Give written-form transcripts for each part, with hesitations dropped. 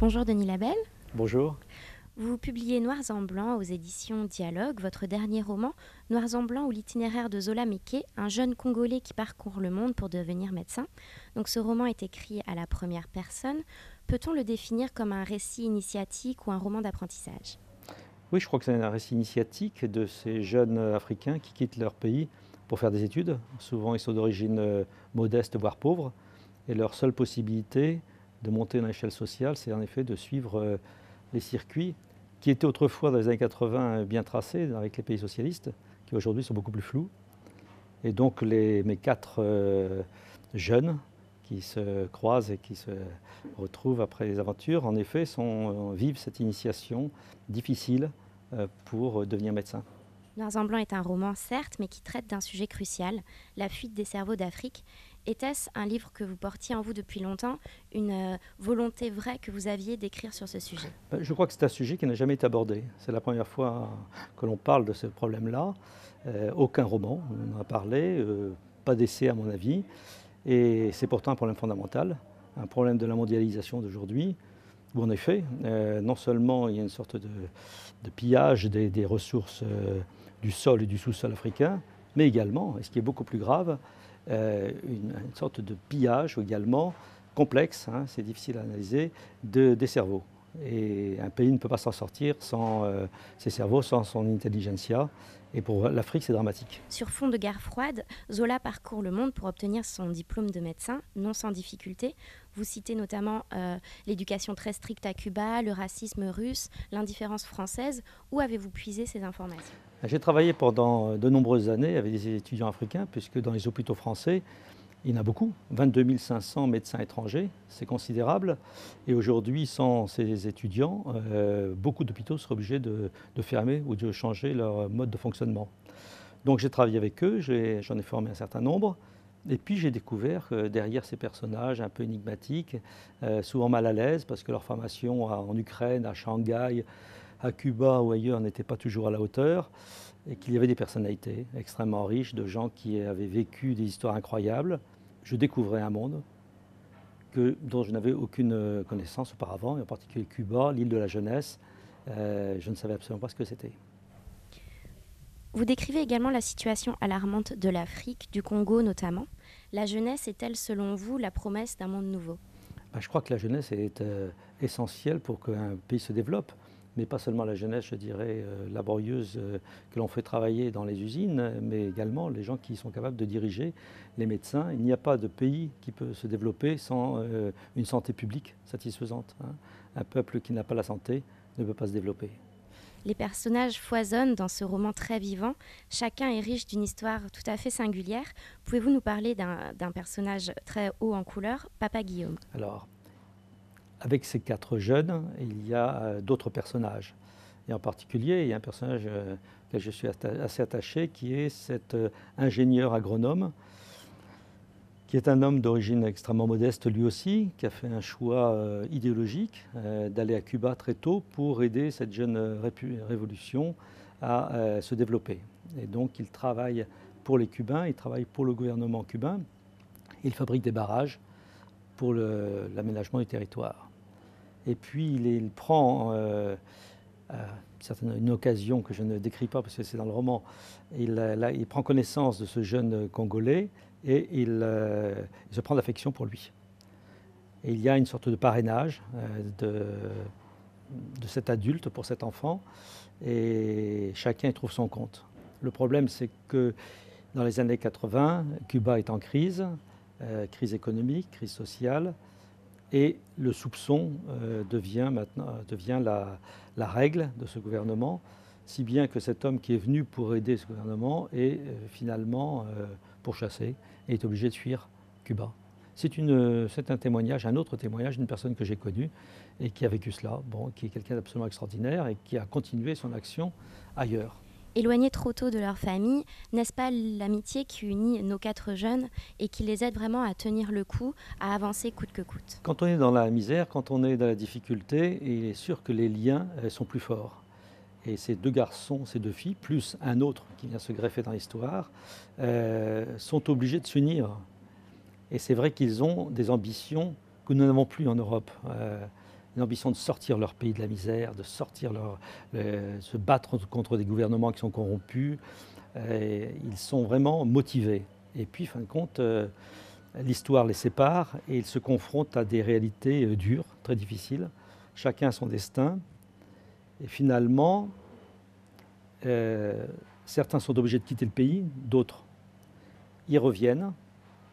Bonjour Denis Labelle. Bonjour. Vous publiez Noirs en blanc aux éditions Dialogue, votre dernier roman, Noirs en blanc ou l'itinéraire de Zola Meke, un jeune Congolais qui parcourt le monde pour devenir médecin. Donc ce roman est écrit à la première personne. Peut-on le définir comme un récit initiatique ou un roman d'apprentissage? Oui, je crois que c'est un récit initiatique de ces jeunes Africains qui quittent leur pays pour faire des études. Souvent, ils sont d'origine modeste, voire pauvre. Et leur seule possibilité de monter dans l'échelle sociale, c'est en effet de suivre les circuits qui étaient autrefois, dans les années 80, bien tracés avec les pays socialistes, qui aujourd'hui sont beaucoup plus flous. Et donc, mes quatre jeunes qui se croisent et qui se retrouvent après les aventures, en effet, vivent cette initiation difficile pour devenir médecin. Noirs en blanc est un roman, certes, mais qui traite d'un sujet crucial, la fuite des cerveaux d'Afrique. Était-ce un livre que vous portiez en vous depuis longtemps, une volonté vraie que vous aviez d'écrire sur ce sujet? Je crois que c'est un sujet qui n'a jamais été abordé. C'est la première fois que l'on parle de ce problème-là. Aucun roman n'en a parlé, pas d'essai à mon avis. Et c'est pourtant un problème fondamental, un problème de la mondialisation d'aujourd'hui, où en effet, non seulement il y a une sorte de pillage des ressources du sol et du sous-sol africain, mais également, et ce qui est beaucoup plus grave, une sorte de pillage également complexe, hein, c'est difficile à analyser, des cerveaux. Et un pays ne peut pas s'en sortir sans ses cerveaux, sans son intelligentsia. Et pour l'Afrique, c'est dramatique. Sur fond de guerre froide, Zola parcourt le monde pour obtenir son diplôme de médecin, non sans difficulté. Vous citez notamment l'éducation très stricte à Cuba, le racisme russe, l'indifférence française. Où avez-vous puisé ces informations? J'ai travaillé pendant de nombreuses années avec des étudiants africains, puisque dans les hôpitaux français, il y en a beaucoup, 22 500 médecins étrangers, c'est considérable. Et aujourd'hui, sans ces étudiants, beaucoup d'hôpitaux seraient obligés de fermer ou de changer leur mode de fonctionnement. Donc j'ai travaillé avec eux, j'en ai formé un certain nombre. Et puis j'ai découvert que derrière ces personnages un peu énigmatiques, souvent mal à l'aise, parce que leur formation en Ukraine, à Shanghai, à Cuba ou ailleurs n'était pas toujours à la hauteur, et qu'il y avait des personnalités extrêmement riches, de gens qui avaient vécu des histoires incroyables. Je découvrais un monde dont je n'avais aucune connaissance auparavant, et en particulier Cuba, l'île de la jeunesse. Je ne savais absolument pas ce que c'était. Vous décrivez également la situation alarmante de l'Afrique, du Congo notamment. La jeunesse est-elle, selon vous, la promesse d'un monde nouveau? Je crois que la jeunesse est essentielle pour qu'un pays se développe, mais pas seulement la jeunesse, je dirais, laborieuse que l'on fait travailler dans les usines, mais également les gens qui sont capables de diriger, les médecins. Il n'y a pas de pays qui peut se développer sans une santé publique satisfaisante, hein. Un peuple qui n'a pas la santé ne peut pas se développer. Les personnages foisonnent dans ce roman très vivant. Chacun est riche d'une histoire tout à fait singulière. Pouvez-vous nous parler d'un personnage très haut en couleur, Papa Guillaume? Alors, avec ces quatre jeunes, il y a d'autres personnages. Et en particulier, il y a un personnage auquel je suis assez attaché, qui est cet ingénieur agronome, qui est un homme d'origine extrêmement modeste lui aussi, qui a fait un choix idéologique d'aller à Cuba très tôt pour aider cette jeune révolution à se développer. Et donc il travaille pour les Cubains, il travaille pour le gouvernement cubain, il fabrique des barrages pour l'aménagement du territoire. Et puis il prend une occasion que je ne décris pas parce que c'est dans le roman, il prend connaissance de ce jeune Congolais et il se prend d'affection pour lui. Et il y a une sorte de parrainage de cet adulte pour cet enfant et chacun y trouve son compte. Le problème, c'est que dans les années 80, Cuba est en crise, crise économique, crise sociale, et le soupçon devient la règle de ce gouvernement, si bien que cet homme qui est venu pour aider ce gouvernement est finalement pourchassé et est obligé de fuir Cuba. C'est un témoignage, un autre témoignage d'une personne que j'ai connue et qui a vécu cela, qui est quelqu'un d'absolument extraordinaire et qui a continué son action ailleurs. Éloignés trop tôt de leur famille, n'est-ce pas l'amitié qui unit nos quatre jeunes et qui les aide vraiment à tenir le coup, à avancer coûte que coûte? Quand on est dans la misère, quand on est dans la difficulté, il est sûr que les liens sont plus forts. Et ces deux garçons, ces deux filles, plus un autre qui vient se greffer dans l'histoire, sont obligés de s'unir. Et c'est vrai qu'ils ont des ambitions que nous n'avons plus en Europe. une ambition de sortir leur pays de la misère, de se battre contre des gouvernements qui sont corrompus. Ils sont vraiment motivés. Et puis, fin de compte, l'histoire les sépare et ils se confrontent à des réalités dures, très difficiles. Chacun a son destin. Et finalement, certains sont obligés de quitter le pays, d'autres y reviennent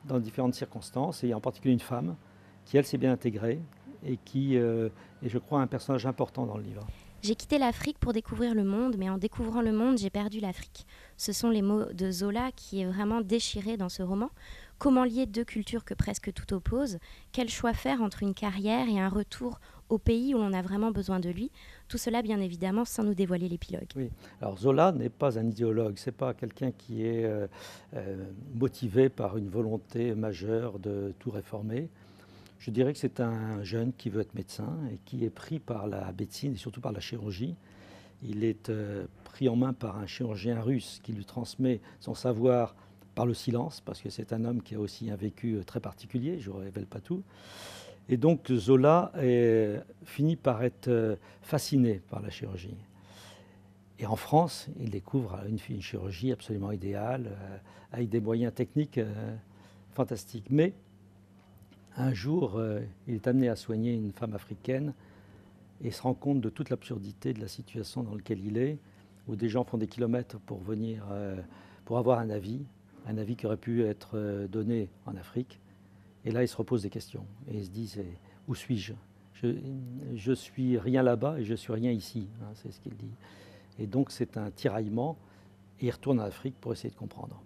dans différentes circonstances. Et il y a en particulier une femme qui, elle, s'est bien intégrée et qui est, je crois, un personnage important dans le livre. J'ai quitté l'Afrique pour découvrir le monde, mais en découvrant le monde, j'ai perdu l'Afrique. Ce sont les mots de Zola qui est vraiment déchiré dans ce roman. Comment lier deux cultures que presque tout oppose? Quel choix faire entre une carrière et un retour au pays où l'on a vraiment besoin de lui? Tout cela, bien évidemment, sans nous dévoiler l'épilogue. Oui. Alors Zola n'est pas un idéologue, c'est pas quelqu'un qui est motivé par une volonté majeure de tout réformer. Je dirais que c'est un jeune qui veut être médecin et qui est pris par la médecine et surtout par la chirurgie. Il est pris en main par un chirurgien russe qui lui transmet son savoir par le silence, parce que c'est un homme qui a aussi un vécu très particulier, je ne révèle pas tout. Et donc Zola finit par être fasciné par la chirurgie. Et en France, il découvre une chirurgie absolument idéale, avec des moyens techniques fantastiques. Mais un jour, il est amené à soigner une femme africaine et se rend compte de toute l'absurdité de la situation dans laquelle il est, où des gens font des kilomètres pour venir, pour avoir un avis qui aurait pu être donné en Afrique. Et là, il se repose des questions et il se dit, où suis-je? Je suis rien là-bas et je suis rien ici, hein, c'est ce qu'il dit. Et donc c'est un tiraillement et il retourne en Afrique pour essayer de comprendre.